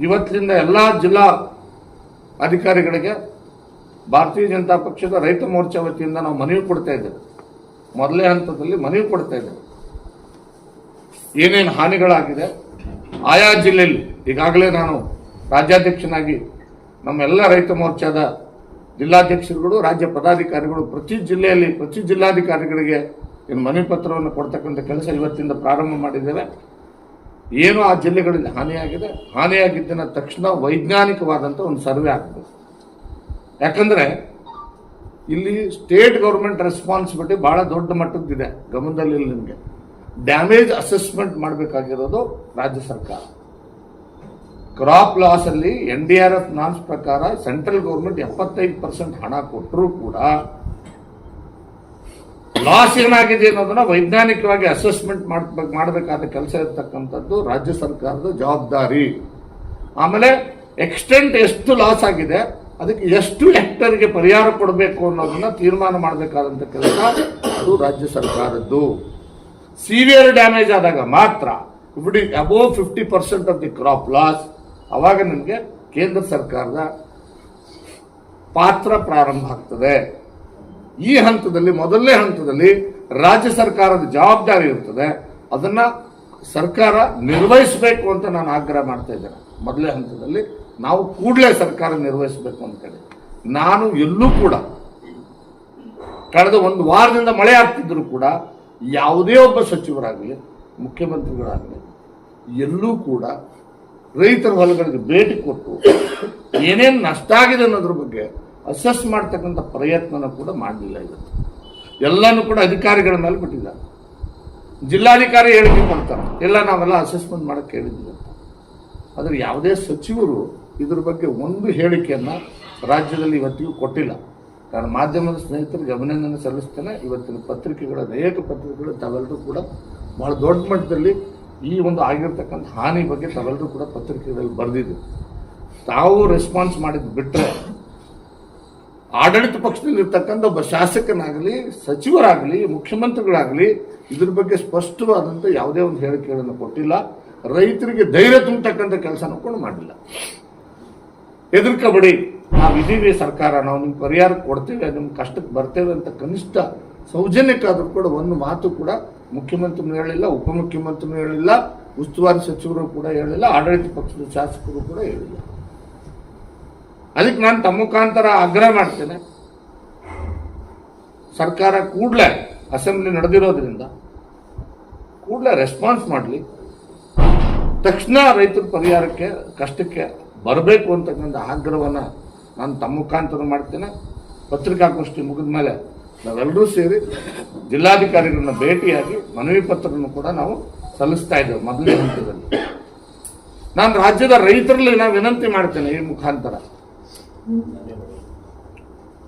ಇವತ್ತಿನಿಂದ ಎಲ್ಲ ಜಿಲ್ಲಾ ಅಧಿಕಾರಿಗಳಿಗೆ ಭಾರತೀಯ ಜನತಾ ಪಕ್ಷದ ರೈತ ಮೋರ್ಚಾ ವತಿಯಿಂದ ನಾವು ಮನವಿ ಕೊಡ್ತಾ ಇದ್ದೇವೆ. ಮೊದಲೇ ಹಂತದಲ್ಲಿ ಮನವಿ ಕೊಡ್ತಾ ಇದ್ದೇವೆ. ಏನೇನು ಹಾನಿಗಳಾಗಿದೆ ಆಯಾ ಜಿಲ್ಲೆಯಲ್ಲಿ, ಈಗಾಗಲೇ ನಾನು ರಾಜ್ಯಾಧ್ಯಕ್ಷನಾಗಿ ನಮ್ಮೆಲ್ಲ ರೈತ ಮೋರ್ಚಾದ ಜಿಲ್ಲಾಧ್ಯಕ್ಷರುಗಳು, ರಾಜ್ಯ ಪದಾಧಿಕಾರಿಗಳು ಪ್ರತಿ ಜಿಲ್ಲೆಯಲ್ಲಿ ಪ್ರತಿ ಜಿಲ್ಲಾಧಿಕಾರಿಗಳಿಗೆ ಇನ್ನು ಮನವಿ ಪತ್ರವನ್ನು ಕೊಡ್ತಕ್ಕಂಥ ಕೆಲಸ ಇವತ್ತಿಂದ ಪ್ರಾರಂಭ ಮಾಡಿದ್ದೇವೆ. ಏನು ಆ ಜಿಲ್ಲೆಗಳಲ್ಲಿ ಹಾನಿಯಾಗಿದೆ, ಹಾನಿಯಾಗಿದ್ದನ್ನ ತಕ್ಷಣ ವೈಜ್ಞಾನಿಕವಾದಂಥ ಒಂದು ಸರ್ವೆ ಆಗಬೇಕು. ಯಾಕಂದರೆ ಇಲ್ಲಿ ಸ್ಟೇಟ್ ಗೌರ್ಮೆಂಟ್ ರೆಸ್ಪಾನ್ಸಿಬಿಲಿಟಿ ಭಾಳ ದೊಡ್ಡ ಮಟ್ಟದ್ದಿದೆ. ಗಮನದಲ್ಲಿ ನಿಮಗೆ ಡ್ಯಾಮೇಜ್ ಅಸೆಸ್ಮೆಂಟ್ ಮಾಡಬೇಕಾಗಿರೋದು ರಾಜ್ಯ ಸರ್ಕಾರ. ಕ್ರಾಪ್ ಲಾಸ್ ಅಲ್ಲಿ NDRF ನಾರ್ಮ್ಸ್ ಪ್ರಕಾರ ಸೆಂಟ್ರಲ್ ಗೌರ್ಮೆಂಟ್ 75% ಹಣ ಕೊಟ್ಟರೂ ಕೂಡ ಲಾಸ್ ಏನಾಗಿದೆ ಅನ್ನೋದನ್ನ ವೈಜ್ಞಾನಿಕವಾಗಿ ಅಸೆಸ್ಮೆಂಟ್ ಮಾಡಬೇಕಾದ ಕೆಲಸ ಇರತಕ್ಕಂಥದ್ದು ರಾಜ್ಯ ಸರ್ಕಾರದ ಜವಾಬ್ದಾರಿ. ಆಮೇಲೆ ಎಕ್ಸ್ಟೆಂಟ್ ಎಷ್ಟು ಲಾಸ್ ಆಗಿದೆ, ಅದಕ್ಕೆ ಎಷ್ಟು ಹೆಕ್ಟರ್ಗೆ ಪರಿಹಾರ ಕೊಡಬೇಕು ಅನ್ನೋದನ್ನ ತೀರ್ಮಾನ ಮಾಡಬೇಕಾದಂಥ ಕೆಲಸ ಅದು ರಾಜ್ಯ ಸರ್ಕಾರದ್ದು. ಸಿವಿಯರ್ ಡ್ಯಾಮೇಜ್ ಆದಾಗ ಮಾತ್ರ above 50% of the crop loss, ಅವಾಗ ನಿಮಗೆ ಕೇಂದ್ರ ಸರ್ಕಾರದ ಪಾತ್ರ ಪ್ರಾರಂಭ ಆಗ್ತದೆ. ಈ ಹಂತದಲ್ಲಿ, ಮೊದಲನೇ ಹಂತದಲ್ಲಿ ರಾಜ್ಯ ಸರ್ಕಾರದ ಜವಾಬ್ದಾರಿ ಇರ್ತದೆ. ಅದನ್ನ ಸರ್ಕಾರ ನಿರ್ವಹಿಸಬೇಕು ಅಂತ ನಾನು ಆಗ್ರಹ ಮಾಡ್ತಾ ಇದ್ದೇನೆ. ಮೊದಲನೇ ಹಂತದಲ್ಲಿ ನಾವು ಕೂಡಲೇ ಸರ್ಕಾರ ನಿರ್ವಹಿಸಬೇಕು ಅಂತ ಹೇಳಿ. ನಾನು ಎಲ್ಲೂ ಕೂಡ ಕಳೆದ ಒಂದು ವಾರದಿಂದ ಮಳೆ ಆಗ್ತಿದ್ರು ಕೂಡ ಯಾವುದೇ ಒಬ್ಬ ಸಚಿವರಾಗಲಿ ಮುಖ್ಯಮಂತ್ರಿಗಳಾಗಲಿ ಎಲ್ಲೂ ಕೂಡ ರೈತರ ಹೊಲಗಳಿಗೆ ಭೇಟಿ ಕೊಟ್ಟು ಏನೇನು ನಷ್ಟ ಆಗಿದೆ ಅನ್ನೋದ್ರ ಬಗ್ಗೆ ಅಸೆಸ್ ಮಾಡ್ತಕ್ಕಂಥ ಪ್ರಯತ್ನನ ಕೂಡ ಮಾಡಲಿಲ್ಲ. ಇವತ್ತು ಎಲ್ಲನೂ ಕೂಡ ಅಧಿಕಾರಿಗಳ ಮೇಲೆ ಬಿಟ್ಟಿದ್ದಾರೆ. ಜಿಲ್ಲಾಧಿಕಾರಿ ಹೇಳಿಕೆ ಕೊಡ್ತಾರೆ, ಎಲ್ಲ ನಾವೆಲ್ಲ ಅಸೆಸ್ಮೆಂಟ್ ಮಾಡಕ್ಕೆ ಹೇಳಿದ್ದೀವಿ ಅಂತ. ಆದರೆ ಯಾವುದೇ ಸಚಿವರು ಇದ್ರ ಬಗ್ಗೆ ಒಂದು ಹೇಳಿಕೆಯನ್ನು ರಾಜ್ಯದಲ್ಲಿ ಇವತ್ತಿಗೂ ಕೊಟ್ಟಿಲ್ಲ. ಕಾರಣ ಮಾಧ್ಯಮದ ಸ್ನೇಹಿತರಿಗೆ ಅಭಿನಂದನೆ ಸಲ್ಲಿಸ್ತೇನೆ. ಇವತ್ತಿನ ಪತ್ರಿಕೆಗಳ ಅನೇಕ ಪತ್ರಿಕೆಗಳು ತಾವೆಲ್ಲರೂ ಕೂಡ ಬಹಳ ದೊಡ್ಡ ಮಟ್ಟದಲ್ಲಿ ಈ ಒಂದು ಆಗಿರ್ತಕ್ಕಂಥ ಹಾನಿ ಬಗ್ಗೆ ತಾವೆಲ್ಲರೂ ಕೂಡ ಪತ್ರಿಕೆಗಳಲ್ಲಿ ಬರೆದಿದ್ದೀವಿ. ತಾವು ರೆಸ್ಪಾನ್ಸ್ ಮಾಡಿದ್ದು ಬಿಟ್ಟರೆ ಆಡಳಿತ ಪಕ್ಷದಲ್ಲಿ ಇರ್ತಕ್ಕಂಥ ಒಬ್ಬ ಶಾಸಕನಾಗಲಿ, ಸಚಿವರಾಗಲಿ, ಮುಖ್ಯಮಂತ್ರಿಗಳಾಗಲಿ ಇದ್ರ ಬಗ್ಗೆ ಸ್ಪಷ್ಟವಾದಂಥ ಯಾವುದೇ ಒಂದು ಹೇಳಿಕೆಗಳನ್ನು ಕೊಟ್ಟಿಲ್ಲ. ರೈತರಿಗೆ ಧೈರ್ಯ ತುಂಬತಕ್ಕಂಥ ಕೆಲಸನೂ ಕೂಡ ಮಾಡಿಲ್ಲ. ಹೆದರ್ಕಬೇಡಿ, ನಾವಿದ್ದೀವಿ ಸರ್ಕಾರ, ನಾವು ನಿಮ್ಗೆ ಪರಿಹಾರ ಕೊಡ್ತೇವೆ, ನಿಮ್ಗೆ ಕಷ್ಟಕ್ಕೆ ಬರ್ತೇವೆ ಅಂತ ಕನಿಷ್ಠ ಸೌಜನ್ಯಕ್ಕಾದರೂ ಕೂಡ ಒಂದು ಮಾತು ಕೂಡ ಮುಖ್ಯಮಂತ್ರಿನೂ ಹೇಳಿಲ್ಲ, ಉಪಮುಖ್ಯಮಂತ್ರಿನೂ ಹೇಳಿಲ್ಲ, ಉಸ್ತುವಾರಿ ಸಚಿವರು ಕೂಡ ಹೇಳಿಲ್ಲ, ಆಡಳಿತ ಪಕ್ಷದ ಶಾಸಕರು ಕೂಡ ಹೇಳಿಲ್ಲ. ಅದಕ್ಕೆ ನಾನು ತಮ್ಮ ಮುಖಾಂತರ ಆಗ್ರಹ ಮಾಡ್ತೇನೆ, ಸರ್ಕಾರ ಕೂಡಲೇ ಅಸೆಂಬ್ಲಿ ನಡೆದಿರೋದ್ರಿಂದ ಕೂಡಲೇ ರೆಸ್ಪಾನ್ಸ್ ಮಾಡಲಿ, ತಕ್ಷಣ ರೈತರ ಪರಿಹಾರಕ್ಕೆ ಕಷ್ಟಕ್ಕೆ ಬರಬೇಕು ಅಂತಕ್ಕಂಥ ಆಗ್ರಹವನ್ನು ನಾನು ತಮ್ಮ ಮುಖಾಂತರ ಮಾಡ್ತೇನೆ. ಪತ್ರಿಕಾಗೋಷ್ಠಿ ಮುಗಿದ ಮೇಲೆ ನಾವೆಲ್ಲರೂ ಸೇರಿ ಜಿಲ್ಲಾಧಿಕಾರಿಗಳನ್ನ ಭೇಟಿಯಾಗಿ ಮನವಿ ಪತ್ರವನ್ನು ಕೂಡ ನಾವು ಸಲ್ಲಿಸ್ತಾ ಇದ್ದೇವೆ. ಮೊದಲನೇ ಹಂತದಲ್ಲಿ ನಾನು ರಾಜ್ಯದ ರೈತರಲ್ಲಿ ನಾನು ವಿನಂತಿ ಮಾಡ್ತೇನೆ, ಈ ಮುಖಾಂತರ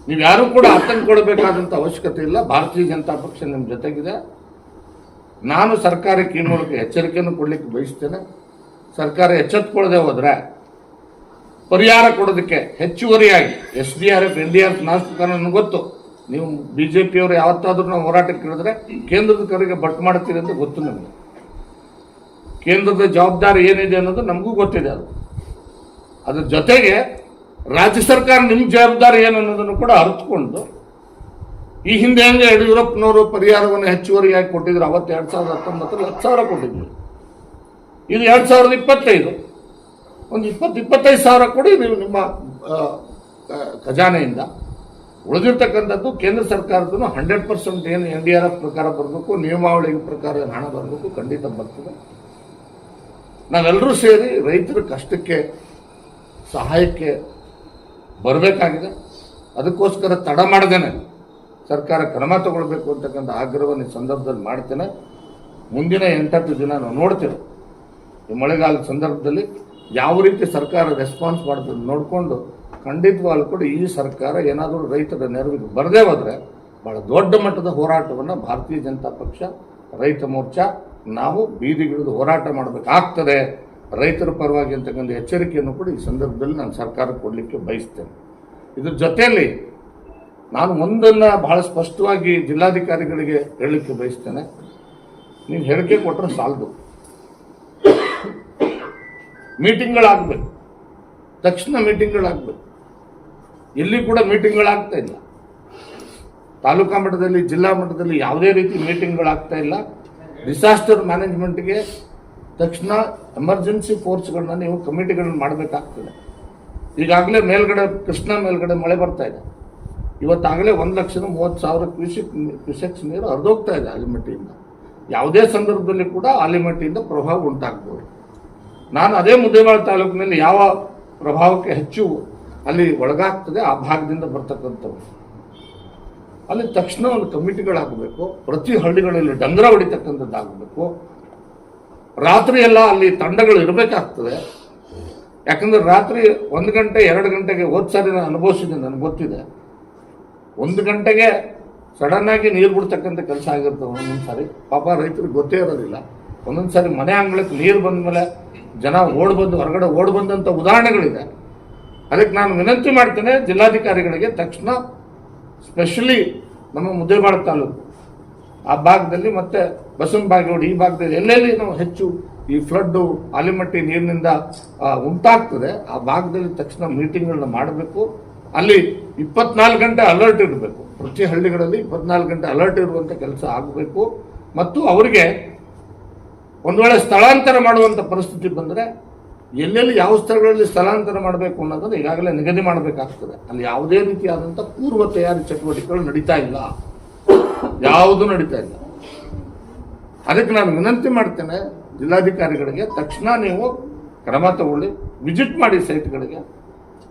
ನೀವ್ಯಾರೂ ಕೂಡ ಆತಂಕ ಕೊಡಬೇಕಾದಂಥ ಅವಶ್ಯಕತೆ ಇಲ್ಲ. ಭಾರತೀಯ ಜನತಾ ಪಕ್ಷ ನಿಮ್ಮ ಜೊತೆಗಿದೆ. ನಾನು ಸರ್ಕಾರಕ್ಕೆ ಈ ಮೂಲಕ ಎಚ್ಚರಿಕೆಯನ್ನು ಕೊಡಲಿಕ್ಕೆ ಬಯಸ್ತೇನೆ. ಸರ್ಕಾರ ಎಚ್ಚೆತ್ತುಕೊಳ್ಳದೆ ಹೋದರೆ ಪರಿಹಾರ ಕೊಡೋದಕ್ಕೆ ಹೆಚ್ಚುವರಿಯಾಗಿ SDRF NDRF ನಾರ್ಮ್ಸ್ ಪ್ರಕಾರ ನನಗೆ ಗೊತ್ತು. ನೀವು BJPಯವರು ಯಾವತ್ತಾದ್ರೂ ನಾವು ಹೋರಾಟಕ್ಕೆ ಇಳಿದ್ರೆ ಕೇಂದ್ರದ ಕರೆಗೆ ಬಟ್ ಮಾಡ್ತೀರಿ ಅಂತ ಗೊತ್ತು ನಮಗೆ. ಕೇಂದ್ರದ ಜವಾಬ್ದಾರಿ ಏನಿದೆ ಅನ್ನೋದು ನಮಗೂ ಗೊತ್ತಿದೆ. ಅದ್ರ ಜೊತೆಗೆ ರಾಜ್ಯ ಸರ್ಕಾರ ನಿಮ್ಮ ಜವಾಬ್ದಾರಿ ಏನು ಅನ್ನೋದನ್ನು ಕೂಡ ಅರ್ಥಕೊಂಡು, ಈ ಹಿಂದೆ ಹೆಂಗೆ ಯಡಿಯೂರಪ್ಪನವರು ಪರಿಹಾರವನ್ನು ಹೆಚ್ಚುವರಿಯಾಗಿ ಕೊಟ್ಟಿದ್ರು, ಅವತ್ತು 2019 10,000 ಕೊಟ್ಟಿದ್ರು. ಇದು 2025 ಒಂದು 20-25 ಸಾವಿರ ಕೊಡಿ ನೀವು ನಿಮ್ಮ ಖಜಾನೆಯಿಂದ. ಉಳಿದಿರ್ತಕ್ಕಂಥದ್ದು ಕೇಂದ್ರ ಸರ್ಕಾರದ್ದು 100% ಏನು NDRF ಪ್ರಕಾರ ಬರಬೇಕು, ನಿಯಮಾವಳಿ ಪ್ರಕಾರ ಹಣ ಬರಬೇಕು, ಖಂಡಿತ ಬರ್ತದೆ. ನಾವೆಲ್ಲರೂ ಸೇರಿ ರೈತರ ಕಷ್ಟಕ್ಕೆ ಸಹಾಯಕ್ಕೆ ಬರಬೇಕಾಗಿದೆ. ಅದಕ್ಕೋಸ್ಕರ ತಡ ಮಾಡದೇನೆ ಸರ್ಕಾರ ಕ್ರಮ ತಗೊಳ್ಬೇಕು ಅಂತಕ್ಕಂಥ ಆಗ್ರಹವನ್ನು ಈ ಸಂದರ್ಭದಲ್ಲಿ ಮಾಡ್ತೇನೆ. ಮುಂದಿನ 8-10 ದಿನ ನಾವು ನೋಡ್ತೇವೆ ಈ ಮಳೆಗಾಲದ ಸಂದರ್ಭದಲ್ಲಿ ಯಾವ ರೀತಿ ಸರ್ಕಾರ ರೆಸ್ಪಾನ್ಸ್ ಮಾಡ್ತದೆ ನೋಡಿಕೊಂಡು ಖಂಡಿತವಾಗ್ಲೂ ಕೂಡ ಈ ಸರ್ಕಾರ ಏನಾದರೂ ರೈತರ ನೆರವಿಗೆ ಬರದೇ ಹೋದರೆ ಬಹಳ ದೊಡ್ಡ ಮಟ್ಟದ ಹೋರಾಟವನ್ನು ಭಾರತೀಯ ಜನತಾ ಪಕ್ಷ, ರೈತ ಮೋರ್ಚಾ ನಾವು ಬೀದಿಗಿಳಿದು ಹೋರಾಟ ಮಾಡಬೇಕಾಗ್ತದೆ ರೈತರ ಪರವಾಗಿ ಅಂತಕ್ಕಂಥ ಎಚ್ಚರಿಕೆಯನ್ನು ಕೂಡ ಈ ಸಂದರ್ಭದಲ್ಲಿ ನಾನು ಸರ್ಕಾರಕ್ಕೆ ಕೊಡಲಿಕ್ಕೆ ಬಯಸ್ತೇನೆ. ಇದ್ರ ಜೊತೆಯಲ್ಲಿ ನಾನು ಒಂದನ್ನು ಬಹಳ ಸ್ಪಷ್ಟವಾಗಿ ಜಿಲ್ಲಾಧಿಕಾರಿಗಳಿಗೆ ಹೇಳಲಿಕ್ಕೆ ಬಯಸ್ತೇನೆ. ನೀವು ಹೇಳಿಕೆ ಕೊಟ್ಟರೆ ಸಾಲದು, ಮೀಟಿಂಗ್ಗಳಾಗಬೇಕು. ತಕ್ಷಣ ಮೀಟಿಂಗ್ಗಳಾಗಬೇಕು. ಎಲ್ಲಿ ಕೂಡ ಮೀಟಿಂಗ್ಗಳಾಗ್ತಾ ಇಲ್ಲ. ತಾಲೂಕಾ ಮಟ್ಟದಲ್ಲಿ, ಜಿಲ್ಲಾ ಮಟ್ಟದಲ್ಲಿ ಯಾವುದೇ ರೀತಿ ಮೀಟಿಂಗ್ಗಳಾಗ್ತಾ ಇಲ್ಲ. ಡಿಸಾಸ್ಟರ್ ಮ್ಯಾನೇಜ್ಮೆಂಟ್ಗೆ ತಕ್ಷಣ ಎಮರ್ಜೆನ್ಸಿ ಫೋರ್ಸ್ಗಳನ್ನ ನೀವು ಕಮಿಟಿಗಳನ್ನ ಮಾಡಬೇಕಾಗ್ತದೆ. ಈಗಾಗಲೇ ಮೇಲ್ಗಡೆ ಕೃಷ್ಣಾ ಮೇಲ್ಗಡೆ ಮಳೆ ಬರ್ತಾ ಇದೆ. ಇವತ್ತಾಗಲೇ 1,30,030 ಕ್ಯೂಸೆಕ್ಸ್ ನೀರು ಹರಿದೋಗ್ತಾ ಇದೆ ಆಲಿಮಟ್ಟಿಯಿಂದ. ಯಾವುದೇ ಸಂದರ್ಭದಲ್ಲಿ ಕೂಡ ಆಲಿಮಟ್ಟಿಯಿಂದ ಪ್ರಭಾವ ಉಂಟಾಗ್ಬೋದು. ನಾನು ಅದೇ ಮುದ್ದೇಬಿಹಾಳ ತಾಲೂಕಿನಲ್ಲಿ ಯಾವ ಪ್ರಭಾವಕ್ಕೆ ಹೆಚ್ಚು ಅಲ್ಲಿ ಒಳಗಾಗ್ತದೆ ಆ ಭಾಗದಿಂದ ಬರ್ತಕ್ಕಂಥವು, ಅಲ್ಲಿ ತಕ್ಷಣ ಒಂದು ಕಮಿಟಿಗಳಾಗಬೇಕು. ಪ್ರತಿ ಹಳ್ಳಿಗಳಲ್ಲಿ ಡಂಗರ ಹೊಡಿತಕ್ಕಂಥದ್ದಾಗಬೇಕು. ರಾತ್ರಿ ಎಲ್ಲ ಅಲ್ಲಿ ತಂಡಗಳು ಇರಬೇಕಾಗ್ತದೆ. ಯಾಕಂದ್ರೆ ರಾತ್ರಿ 1 ಗಂಟೆ 2 ಗಂಟೆಗೆ ಸಾರಿ ನಾನು ಅನುಭವಿಸಿದೆ, ನನಗೆ ಗೊತ್ತಿದೆ. 1 ಗಂಟೆಗೆ ಸಡನ್ ಆಗಿ ನೀರು ಬಿಡ್ತಕ್ಕಂಥ ಕೆಲಸ ಆಗಿರ್ತವೆ. ಒಂದೊಂದು ಸಾರಿ ಪಾಪ ರೈತರಿಗೆ ಗೊತ್ತೇ ಇರೋದಿಲ್ಲ. ಒಂದೊಂದು ಸಾರಿ ಮನೆ ಅಂಗಳಕ್ಕೆ ನೀರು ಬಂದ ಮೇಲೆ ಜನ ಹೊರಗಡೆ ಬಂದಂಥ ಉದಾಹರಣೆಗಳಿದೆ. ಅದಕ್ಕೆ ನಾನು ವಿನಂತಿ ಮಾಡ್ತೇನೆ ಜಿಲ್ಲಾಧಿಕಾರಿಗಳಿಗೆ, ತಕ್ಷಣ ಸ್ಪೆಷಲಿ ನಮ್ಮ ಮುದ್ದೇಬಿಹಾಳ ತಾಲೂಕು ಆ ಭಾಗದಲ್ಲಿ ಮತ್ತೆ ಬಸವನಬಾಗೇವಾಡಿ ಈ ಭಾಗದಲ್ಲಿ ಎಲ್ಲೆಲ್ಲಿ ನಾವು ಹೆಚ್ಚು ಈ ಫ್ಲಡ್ಡು ಆಲಿಮಟ್ಟಿ ನೀರಿನಿಂದ ಉಂಟಾಗ್ತದೆ ಆ ಭಾಗದಲ್ಲಿ ತಕ್ಷಣ ಮೀಟಿಂಗ್ಗಳನ್ನ ಮಾಡಬೇಕು. ಅಲ್ಲಿ 24 ಗಂಟೆ ಅಲರ್ಟ್ ಇರಬೇಕು. ಪ್ರತಿ ಹಳ್ಳಿಗಳಲ್ಲಿ 24 ಗಂಟೆ ಅಲರ್ಟ್ ಇರುವಂಥ ಕೆಲಸ ಆಗಬೇಕು. ಮತ್ತು ಅವರಿಗೆ ಒಂದು ವೇಳೆ ಸ್ಥಳಾಂತರ ಮಾಡುವಂಥ ಪರಿಸ್ಥಿತಿ ಬಂದರೆ ಎಲ್ಲೆಲ್ಲಿ ಯಾವ ಸ್ಥಳಗಳಲ್ಲಿ ಸ್ಥಳಾಂತರ ಮಾಡಬೇಕು ಅನ್ನೋದನ್ನು ಈಗಾಗಲೇ ನಿಗದಿ ಮಾಡಬೇಕಾಗ್ತದೆ. ಅಲ್ಲಿ ಯಾವುದೇ ರೀತಿಯಾದಂಥ ಪೂರ್ವ ತಯಾರಿ ಚಟುವಟಿಕೆಗಳು ನಡೀತಾ ಇಲ್ಲ, ಯಾವುದೂ ನಡೀತಾ ಇಲ್ಲ. ಅದಕ್ಕೆ ನಾನು ವಿನಂತಿ ಮಾಡ್ತೇನೆ ಜಿಲ್ಲಾಧಿಕಾರಿಗಳಿಗೆ, ತಕ್ಷಣ ನೀವು ಕ್ರಮ ತಗೊಳ್ಳಿ, ವಿಸಿಟ್ ಮಾಡಿ ಸೈಟ್ಗಳಿಗೆ.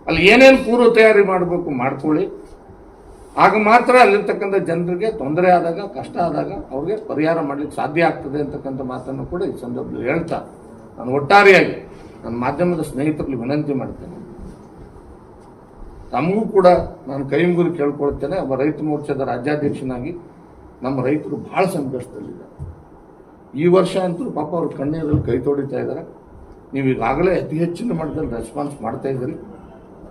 ಅಲ್ಲಿ ಏನೇನು ಪೂರ್ವ ತಯಾರಿ ಮಾಡಬೇಕು ಮಾಡ್ಕೊಳ್ಳಿ. ಆಗ ಮಾತ್ರ ಅಲ್ಲಿರ್ತಕ್ಕಂಥ ಜನರಿಗೆ ತೊಂದರೆ ಆದಾಗ, ಕಷ್ಟ ಆದಾಗ ಅವ್ರಿಗೆ ಪರಿಹಾರ ಮಾಡಲಿಕ್ಕೆ ಸಾಧ್ಯ ಆಗ್ತದೆ ಅಂತಕ್ಕಂಥ ಮಾತನ್ನು ಕೂಡ ಈ ಸಂದರ್ಭದಲ್ಲಿ ಹೇಳ್ತಾ ನಾನು ಒಟ್ಟಾರೆಯಾಗಿ ನನ್ನ ಮಾಧ್ಯಮದ ಸ್ನೇಹಿತರಲ್ಲಿ ವಿನಂತಿ ಮಾಡ್ತೇನೆ. ತಮಗೂ ಕೂಡ ನಾನು ಕೈ ಮುಗಿದು ಕೇಳ್ಕೊಳ್ತೇನೆ. ಒಬ್ಬ ರೈತ ಮೋರ್ಚಾದ ರಾಜ್ಯಾಧ್ಯಕ್ಷನಾಗಿ ನಮ್ಮ ರೈತರು ಬಹಳ ಸಂಕಷ್ಟದಲ್ಲಿದ್ದಾರೆ. ಈ ವರ್ಷ ಅಂತೂ ಪಾಪ ಅವ್ರ ಕಣ್ಣೀರಲ್ಲಿ ಕೈ ತೊಡಿತಾ ಇದ್ದಾರೆ. ನೀವು ಈಗಾಗಲೇ ಅತಿ ಹೆಚ್ಚಿನ ಮಟ್ಟದಲ್ಲಿ ರೆಸ್ಪಾನ್ಸ್ ಮಾಡ್ತಾ ಇದ್ದೀರಿ.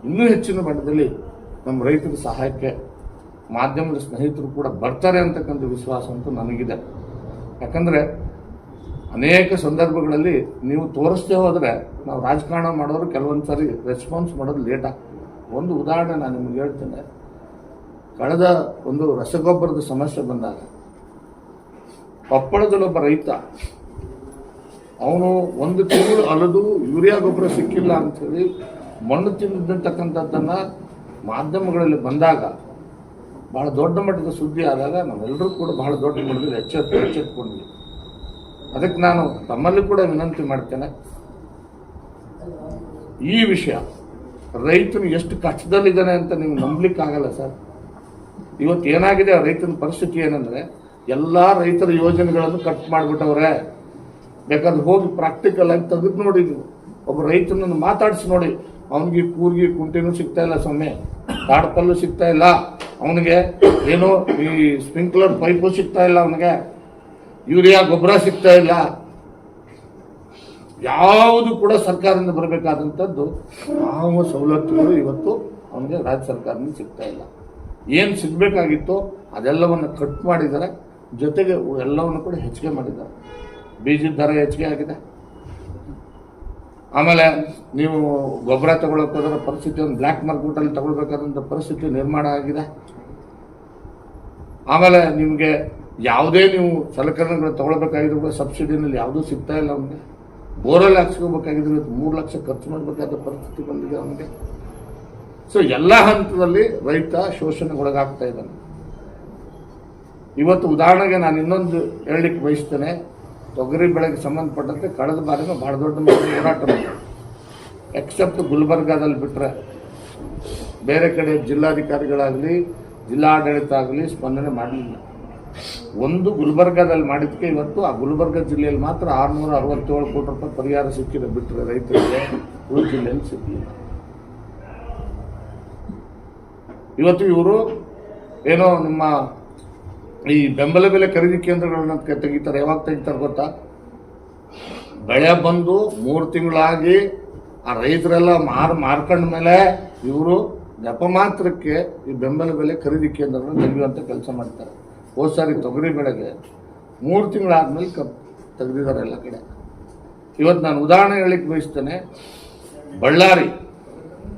ಇನ್ನೂ ಹೆಚ್ಚಿನ ಮಟ್ಟದಲ್ಲಿ ನಮ್ಮ ರೈತರ ಸಹಾಯಕ್ಕೆ ಮಾಧ್ಯಮದ ಸ್ನೇಹಿತರು ಕೂಡ ಬರ್ತಾರೆ ಅಂತಕ್ಕಂಥ ವಿಶ್ವಾಸ ಅಂತೂ ನನಗಿದೆ. ಯಾಕಂದರೆ ಅನೇಕ ಸಂದರ್ಭಗಳಲ್ಲಿ ನೀವು ತೋರಿಸ್ತೇ ಹೋದರೆ ನಾವು ರಾಜಕಾರಣ ಮಾಡೋರು ಕೆಲವೊಂದು ಸಾರಿ ರೆಸ್ಪಾನ್ಸ್ ಮಾಡೋದು ಲೇಟ್ ಆಗ್ತದೆ. ಒಂದು ಉದಾಹರಣೆ ನಾನು ನಿಮ್ಗೆ ಹೇಳ್ತೇನೆ. ಕಳೆದ ಒಂದು ರಸಗೊಬ್ಬರದ ಸಮಸ್ಯೆ ಬಂದಾಗ ಕೊಪ್ಪಳದಲ್ಲೊಬ್ಬ ರೈತ, ಅವನು 1 ತಿಂಗಳು ಅಲದು ಯೂರಿಯಾ ಗೊಬ್ಬರ ಸಿಕ್ಕಿಲ್ಲ ಅಂಥೇಳಿ ಮಣ್ಣು ತಿಂದಿರ್ತಕ್ಕಂಥದ್ದನ್ನು ಮಾಧ್ಯಮಗಳಲ್ಲಿ ಬಂದಾಗ ಬಹಳ ದೊಡ್ಡ ಮಟ್ಟದ ಸುದ್ದಿ ಆದಾಗ ನಾವೆಲ್ಲರೂ ಕೂಡ ಬಹಳ ದೊಡ್ಡ ಮಟ್ಟದಲ್ಲಿ ಎಚ್ಚೆತ್ತುಕೊಂಡ್ವಿ. ಅದಕ್ಕೆ ನಾನು ತಮ್ಮಲ್ಲಿ ಕೂಡ ವಿನಂತಿ ಮಾಡ್ತೇನೆ, ಈ ವಿಷಯ ರೈತನು ಎಷ್ಟು ಕಷ್ಟದಲ್ಲಿದ್ದಾನೆ ಅಂತ ನೀವು ನಂಬಲಿಕ್ಕಾಗಲ್ಲ ಸರ್. ಇವತ್ತು ಏನಾಗಿದೆ ರೈತನ ಪರಿಸ್ಥಿತಿ ಏನಂದರೆ, ಎಲ್ಲ ರೈತರ ಯೋಜನೆಗಳನ್ನು ಕಟ್ ಮಾಡಿಬಿಟ್ಟವ್ರೆ. ಬೇಕಾದ್ರೆ ಹೋಗಿ ಪ್ರಾಕ್ಟಿಕಲ್ ಆಗಿ ತೆಗೆದು ನೋಡಿ, ನೀವು ಒಬ್ಬ ರೈತನನ್ನು ಮಾತಾಡಿಸಿ ನೋಡಿ. ಅವನಿಗೆ ಕೂರ್ಗಿ ಕುಂಟಿನೂ ಸಿಗ್ತಾ ಇಲ್ಲ ಸ್ವಾಮಿ, ತಾಡ್ಕಲ್ಲು ಸಿಗ್ತಾ ಇಲ್ಲ ಅವನಿಗೆ, ಏನೋ ಈ ಸ್ಪ್ರಿಂಕ್ಲರ್ ಪೈಪು ಸಿಗ್ತಾ ಇಲ್ಲ ಅವನಿಗೆ, ಯೂರಿಯಾ ಗೊಬ್ಬರ ಸಿಗ್ತಾ ಇಲ್ಲ. ಯಾವುದು ಕೂಡ ಸರ್ಕಾರದಿಂದ ಬರಬೇಕಾದಂಥದ್ದು ಯಾವ ಸವಲತ್ತುಗಳು ಇವತ್ತು ಅವನಿಗೆ ರಾಜ್ಯ ಸರ್ಕಾರದಿಂದ ಸಿಗ್ತಾ ಇಲ್ಲ. ಏನು ಸಿಗಬೇಕಾಗಿತ್ತು ಅದೆಲ್ಲವನ್ನು ಕಟ್ ಮಾಡಿದ್ದಾರೆ. ಜೊತೆಗೆ ಎಲ್ಲವನ್ನು ಕೂಡ ಹೆಚ್ಚಿಗೆ ಮಾಡಿದ್ದಾರೆ. ಬೀಜದ ದರ ಹೆಚ್ಚಿಗೆ ಆಗಿದೆ. ಆಮೇಲೆ ನೀವು ಗೊಬ್ಬರ ತಗೊಳ್ಳೋಕೆ ಹೋದ್ರೆ ಪರಿಸ್ಥಿತಿ ಒಂದು ಬ್ಲ್ಯಾಕ್ ಮಾರ್ಕೆಟಲ್ಲಿ ತಗೊಳ್ಬೇಕಾದಂಥ ಪರಿಸ್ಥಿತಿ ನಿರ್ಮಾಣ ಆಗಿದೆ. ಆಮೇಲೆ ನಿಮಗೆ ಯಾವುದೇ ನೀವು ಸಲಕರಣೆಗಳು ತಗೊಳ್ಬೇಕಾಗಿದ್ರು ಕೂಡ ಸಬ್ಸಿಡಿನಲ್ಲಿ ಯಾವುದೂ ಸಿಗ್ತಾ ಇಲ್ಲ ಅವನಿಗೆ. ಬೋರಲ್ಲಿ ಹಾಕ್ಸ್ಕೋಬೇಕಾಗಿದ್ರೆ 3 ಲಕ್ಷ ಖರ್ಚು ಮಾಡಬೇಕಾದ ಪರಿಸ್ಥಿತಿ ಬಂದಿದೆ ಅವನಿಗೆ. ಸೊ ಎಲ್ಲ ಹಂತದಲ್ಲಿ ರೈತ ಶೋಷಣೆಗೊಳಗಾಗ್ತಾ ಇದ್ದಾನೆ. ಇವತ್ತು ಉದಾಹರಣೆಗೆ ನಾನು ಇನ್ನೊಂದು ಹೇಳಲಿಕ್ಕೆ ಬಯಸ್ತೇನೆ. ತೊಗರಿ ಬೆಳೆಗೆ ಸಂಬಂಧಪಟ್ಟಂತೆ ಕಳೆದ ಬಾರಿನೂ ಬಹಳ ದೊಡ್ಡ ಮಟ್ಟದ ಹೋರಾಟ ಮಾಡಿದೆ. ಎಕ್ಸೆಪ್ಟ್ ಗುಲ್ಬರ್ಗಾದಲ್ಲಿ ಬಿಟ್ಟರೆ ಬೇರೆ ಕಡೆ ಜಿಲ್ಲಾಧಿಕಾರಿಗಳಾಗಲಿ ಜಿಲ್ಲಾಡಳಿತ ಆಗಲಿ ಸ್ಪಂದನೆ ಮಾಡಲಿಲ್ಲ. ಒಂದು ಗುಲ್ಬರ್ಗಾದಲ್ಲಿ ಮಾಡಿದ್ದಕ್ಕೆ ಇವತ್ತು ಆ ಗುಲ್ಬರ್ಗ ಜಿಲ್ಲೆಯಲ್ಲಿ ಮಾತ್ರ 667 ಕೋಟಿ ರೂಪಾಯಿ ಪರಿಹಾರ ಸಿಕ್ಕಿದೆ. ಬಿಟ್ಟರೆ ರೈತರಿಗೆ ಉಳಿದ ಜಿಲ್ಲೆಯಲ್ಲಿ ಸಿಕ್ಕಿಲ್ಲ. ಇವತ್ತು ಇವರು ಏನೋ ನಿಮ್ಮ ಈ ಬೆಂಬಲ ಬೆಲೆ ಖರೀದಿ ಕೇಂದ್ರಗಳನ್ನ ತೆಗಿತಾರೆ. ಯಾವಾಗ ತೆಗಿತಾರೆ ಗೊತ್ತಾ? ಬೆಳೆ ಬಂದು 3 ತಿಂಗಳಾಗಿ ಆ ರೈತರೆಲ್ಲ ಮಾರ್ಕೊಂಡ ಮೇಲೆ ಇವರು ನೆಪ ಮಾತ್ರಕ್ಕೆ ಈ ಬೆಂಬಲ ಬೆಲೆ ಖರೀದಿ ಕೇಂದ್ರಗಳನ್ನು ತೆಗೆಯುವಂಥ ಕೆಲಸ ಮಾಡ್ತಾರೆ. ಹೋದ ಸಾರಿ ತೊಗರಿ ಬೆಳೆಗೆ 3 ತಿಂಗಳಾದ್ಮೇಲೆ ತೆಗೆದಿದ್ದಾರೆ ಎಲ್ಲ ಕಡೆ. ಇವತ್ತು ನಾನು ಉದಾಹರಣೆ ಹೇಳಿಕ್ಕೆ ಬಯಸ್ತೇನೆ. ಬಳ್ಳಾರಿ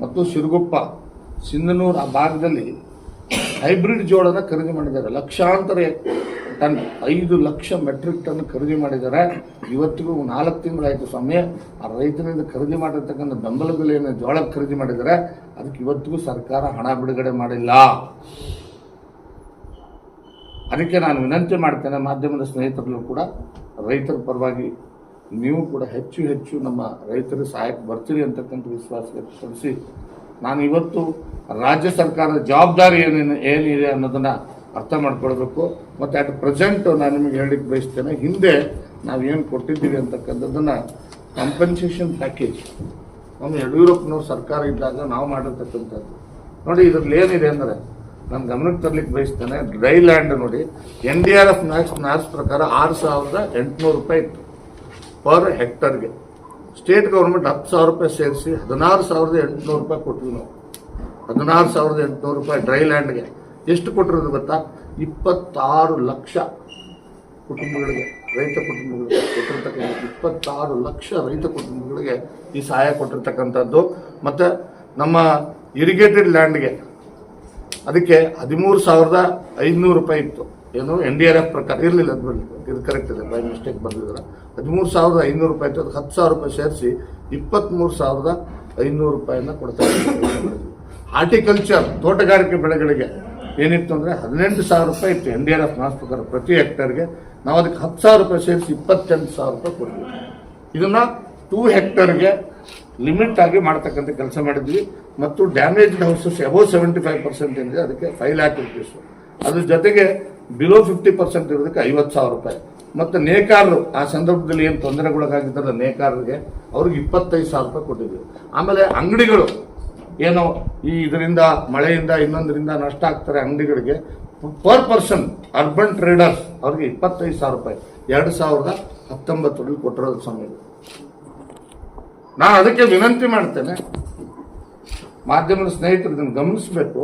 ಮತ್ತು ಶಿರಗುಪ್ಪ, ಸಿಂಧನೂರು ಆ ಭಾಗದಲ್ಲಿ ಹೈಬ್ರಿಡ್ ಜೋಳನ ಖರೀದಿ ಮಾಡಿದ್ದಾರೆ. ಲಕ್ಷಾಂತರ ಟನ್, 5 ಲಕ್ಷ ಮೆಟ್ರಿಕ್ ಟನ್ ಖರೀದಿ ಮಾಡಿದ್ದಾರೆ. ಇವತ್ತಿಗೂ 4 ತಿಂಗಳಾಯಿತು ಸ್ವಾಮಿ. ಆ ರೈತರಿಂದ ಖರೀದಿ ಮಾಡಿರ್ತಕ್ಕಂಥ ಬೆಂಬಲ ಬೆಲೆಯನ್ನು ಜೋಳ ಖರೀದಿ ಮಾಡಿದ್ದಾರೆ. ಅದಕ್ಕೆ ಇವತ್ತಿಗೂ ಸರ್ಕಾರ ಹಣ ಬಿಡುಗಡೆ ಮಾಡಿಲ್ಲ. ಅದಕ್ಕೆ ನಾನು ವಿನಂತಿ ಮಾಡ್ತೇನೆ ಮಾಧ್ಯಮದ ಸ್ನೇಹಿತರಲ್ಲೂ ಕೂಡ, ರೈತರ ಪರವಾಗಿ ನೀವು ಕೂಡ ಹೆಚ್ಚು ಹೆಚ್ಚು ನಮ್ಮ ರೈತರ ಸಹಾಯಕ್ಕೆ ಬರ್ತೀರಿ ಅಂತಕ್ಕಂಥ ವಿಶ್ವಾಸ ವ್ಯಕ್ತಪಡಿಸಿ, ನಾನು ಇವತ್ತು ರಾಜ್ಯ ಸರ್ಕಾರದ ಜವಾಬ್ದಾರಿ ಏನಿದೆ ಅನ್ನೋದನ್ನು ಅರ್ಥ ಮಾಡ್ಕೊಳ್ಬೇಕು. ಮತ್ತು ಅಟ್ ಪ್ರೆಸೆಂಟ್ ನಾನು ನಿಮಗೆ ಹೇಳಲಿಕ್ಕೆ ಬಯಸ್ತೇನೆ, ಹಿಂದೆ ನಾವೇನು ಕೊಟ್ಟಿದ್ದೀವಿ ಅಂತಕ್ಕಂಥದ್ದನ್ನು ಕಾಂಪನ್ಸೇಷನ್ ಪ್ಯಾಕೇಜ್ ನಮ್ಮ ಯಡಿಯೂರಪ್ಪನವ್ರ ಸರ್ಕಾರ ಇದ್ದಾಗ ನಾವು ಮಾಡಿರ್ತಕ್ಕಂಥದ್ದು ನೋಡಿ. ಇದರಲ್ಲಿ ಏನಿದೆ ಅಂದರೆ ನಾನು ಗಮನಕ್ಕೆ ತರಲಿಕ್ಕೆ ಬಯಸ್ತೇನೆ. ಡ್ರೈ ಲ್ಯಾಂಡ್ ನೋಡಿ, NDRF ಮ್ಯಾಕ್ಸ್ ಪ್ರಕಾರ 6,800 ರೂಪಾಯಿ ಇತ್ತು ಪರ್ ಹೆಕ್ಟರ್ಗೆ. ಸ್ಟೇಟ್ ಗೌರ್ಮೆಂಟ್ 10,000 ರೂಪಾಯಿ ಸೇರಿಸಿ 16,800 ರೂಪಾಯಿ ಕೊಟ್ವಿ ನಾವು. 16,800 ರೂಪಾಯಿ ಡ್ರೈ ಲ್ಯಾಂಡ್ಗೆ. ಎಷ್ಟು ಕೊಟ್ಟಿರೋದು ಗೊತ್ತಾ? 26 ಲಕ್ಷ ಕುಟುಂಬಗಳಿಗೆ, ರೈತ ಕುಟುಂಬಗಳಿಗೆ ಕೊಟ್ಟಿರ್ತಕ್ಕಂಥ 26 ಲಕ್ಷ ರೈತ ಕುಟುಂಬಗಳಿಗೆ ಈ ಸಹಾಯ ಕೊಟ್ಟಿರ್ತಕ್ಕಂಥದ್ದು. ಮತ್ತು ನಮ್ಮ ಇರಿಗೇಟೆಡ್ ಲ್ಯಾಂಡ್ಗೆ ಅದಕ್ಕೆ 13,500 ರೂಪಾಯಿ ಇತ್ತು. ಏನು NDRF ಪ್ರಕಾರ ಇರಲಿಲ್ಲ, ಅದು ಇದು ಕರೆಕ್ಟ್ ಇದೆ, ಬೈ ಮಿಸ್ಟೇಕ್ ಬಂದಿದ್ರೆ 13,500 ರೂಪಾಯಿ ಇತ್ತು. ಅದಕ್ಕೆ 10,000 ರೂಪಾಯಿ ಸೇರಿಸಿ 23,500 ರೂಪಾಯಿನ ಕೊಡ್ತಾರೆ. ಹಾರ್ಟಿಕಲ್ಚರ್, ತೋಟಗಾರಿಕೆ ಬೆಳೆಗಳಿಗೆ ಏನಿತ್ತು ಅಂದರೆ 18,000 ರೂಪಾಯಿ ಇತ್ತು NDRF ಮ್ಯಾಕ್ಸ್ ಪ್ರಕಾರ ಪ್ರತಿ ಹೆಕ್ಟರ್ಗೆ. ನಾವು ಅದಕ್ಕೆ 10,000 ರೂಪಾಯಿ ಸೇರಿಸಿ 28,000 ರೂಪಾಯಿ ಕೊಡ್ತೀವಿ. ಇದನ್ನು 2 ಹೆಕ್ಟರ್ಗೆ ಲಿಮಿಟ್ ಆಗಿ ಮಾಡ್ತಕ್ಕಂಥ ಕೆಲಸ ಮಾಡಿದ್ವಿ. ಮತ್ತು ಡ್ಯಾಮೇಜ್ಡ್ ಹೌಸಸ್ ಅಬೌವ್ 75% ಏನಿದೆ ಅದಕ್ಕೆ 5 ಲ್ಯಾಕ್ ರುಪೀಸು. ಅದ್ರ ಜೊತೆಗೆ ಬಿಲೋ 50% ಇರೋದಕ್ಕೆ 50,000 ರೂಪಾಯಿ. ಮತ್ತು ನೇಕಾರರು ಆ ಸಂದರ್ಭದಲ್ಲಿ ಏನು ತೊಂದರೆಗೊಳಗಾಗಿದ್ದಾರಲ್ಲ ನೇಕಾರರಿಗೆ, ಅವ್ರಿಗೆ 25,000 ರೂಪಾಯಿ ಕೊಟ್ಟಿದ್ದೀವಿ. ಆಮೇಲೆ ಅಂಗಡಿಗಳು ಏನೋ ಈ ಇದರಿಂದ ಮಳೆಯಿಂದ ಇನ್ನೊಂದರಿಂದ ನಷ್ಟ ಆಗ್ತಾರೆ ಅಂಗಡಿಗಳಿಗೆ, ಪರ್ ಪರ್ಸನ್ ಅರ್ಬನ್ ಟ್ರೇಡರ್ಸ್ ಅವ್ರಿಗೆ 25,000 ರೂಪಾಯಿ 2019 ಕೊಟ್ಟಿರೋದು ಸಮಯ. ನಾನು ಅದಕ್ಕೆ ವಿನಂತಿ ಮಾಡ್ತೇನೆ, ಮಾಧ್ಯಮದ ಸ್ನೇಹಿತರು ಇದನ್ನು ಗಮನಿಸಬೇಕು.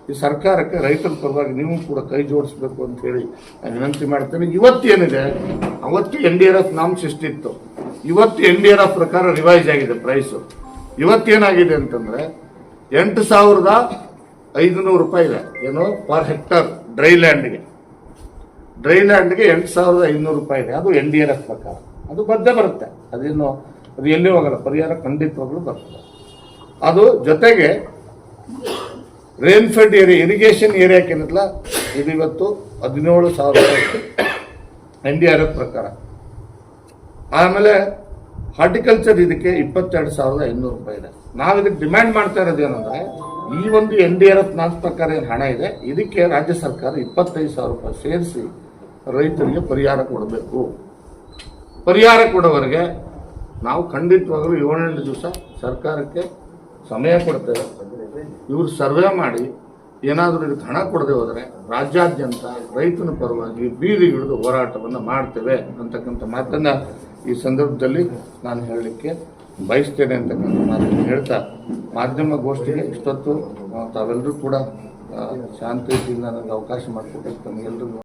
ಈ ಸರ್ಕಾರಕ್ಕೆ ರೈತರ ಪರವಾಗಿ ನೀವು ಕೂಡ ಕೈ ಜೋಡಿಸ್ಬೇಕು ಅಂತ ಹೇಳಿ ನಾನು ವಿನಂತಿ ಮಾಡ್ತೇನೆ. ಇವತ್ತೇನಿದೆ, ಅವತ್ತು NDRF ನಾಮ್ಸ್ ಎಷ್ಟಿತ್ತು, ಇವತ್ತು NDRF ಪ್ರಕಾರ ರಿವೈಸ್ ಆಗಿದೆ ಪ್ರೈಸು. ಇವತ್ತೇನಾಗಿದೆ ಅಂತಂದರೆ 8,500 ರೂಪಾಯಿ ಇದೆ ಏನು ಪರ್ ಹೆಕ್ಟರ್ ಡ್ರೈ ಲ್ಯಾಂಡ್ಗೆ. 8,500 ರೂಪಾಯಿ ಇದೆ. ಅದು NDRF ಪ್ರಕಾರ ಅದು ಬಂದೇ ಬರುತ್ತೆ. ಅದೇನು ಅದು ಎಲ್ಲಿ ಹೋಗಲ್ಲ, ಪರಿಹಾರ ಖಂಡಿತವಾಗ್ಲೂ ಬರ್ತದೆ. ಅದು ಜೊತೆಗೆ ರೇನ್ಫೆಡ್ ಏರಿಯಾ, ಇರಿಗೇಷನ್ ಏರಿಯಾಕ್ಕೆ ಏನಿಲ್ಲ, ಇದು ಇವತ್ತು 17,000 ರೂಪಾಯಿ NDRF ಪ್ರಕಾರ. ಆಮೇಲೆ ಹಾರ್ಟಿಕಲ್ಚರ್ ಇದಕ್ಕೆ 22,500 ರೂಪಾಯಿ ಇದೆ. ನಾವು ಇದಕ್ಕೆ ಡಿಮ್ಯಾಂಡ್ ಮಾಡ್ತಾ ಇರೋದು ಏನಂದ್ರೆ, ಈ ಒಂದು NDRF ಮ್ಯಾಕ್ಸ್ ಪ್ರಕಾರ ಏನು ಹಣ ಇದೆ ಇದಕ್ಕೆ ರಾಜ್ಯ ಸರ್ಕಾರ 25,000 ರೂಪಾಯಿ ಸೇರಿಸಿ ರೈತರಿಗೆ ಪರಿಹಾರ ಕೊಡಬೇಕು. ಪರಿಹಾರ ಕೊಡೋವರೆಗೆ ನಾವು ಖಂಡಿತವಾಗಲೂ 7-8 ದಿವಸ ಸರ್ಕಾರಕ್ಕೆ ಸಮಯ ಕೊಡ್ತೇವೆ. ಇವರು ಸರ್ವೆ ಮಾಡಿ ಏನಾದರೂ ಇದಕ್ಕೆ ಹಣ ಕೊಡದೆ ಹೋದರೆ ರಾಜ್ಯಾದ್ಯಂತ ರೈತನ ಪರವಾಗಿ ಬೀದಿಗಿಳಿದು ಹೋರಾಟವನ್ನು ಮಾಡ್ತೇವೆ ಅಂತಕ್ಕಂಥ ಮಾತನ್ನು ಈ ಸಂದರ್ಭದಲ್ಲಿ ನಾನು ಹೇಳಲಿಕ್ಕೆ ಬಯಸ್ತೇನೆ ಅಂತಕ್ಕಂಥ ಮಾತನ್ನು ಹೇಳ್ತಾ, ಮಾಧ್ಯಮ ಗೋಷ್ಠಿಗೆ ಇಷ್ಟೊತ್ತು ತಾವೆಲ್ಲರೂ ಕೂಡ ಶಾಂತಿಯಿಂದ ನನಗೆ ಅವಕಾಶ ಮಾಡಿಕೊಟ್ಟು ತಮಗೆಲ್ಲರಿಗೂ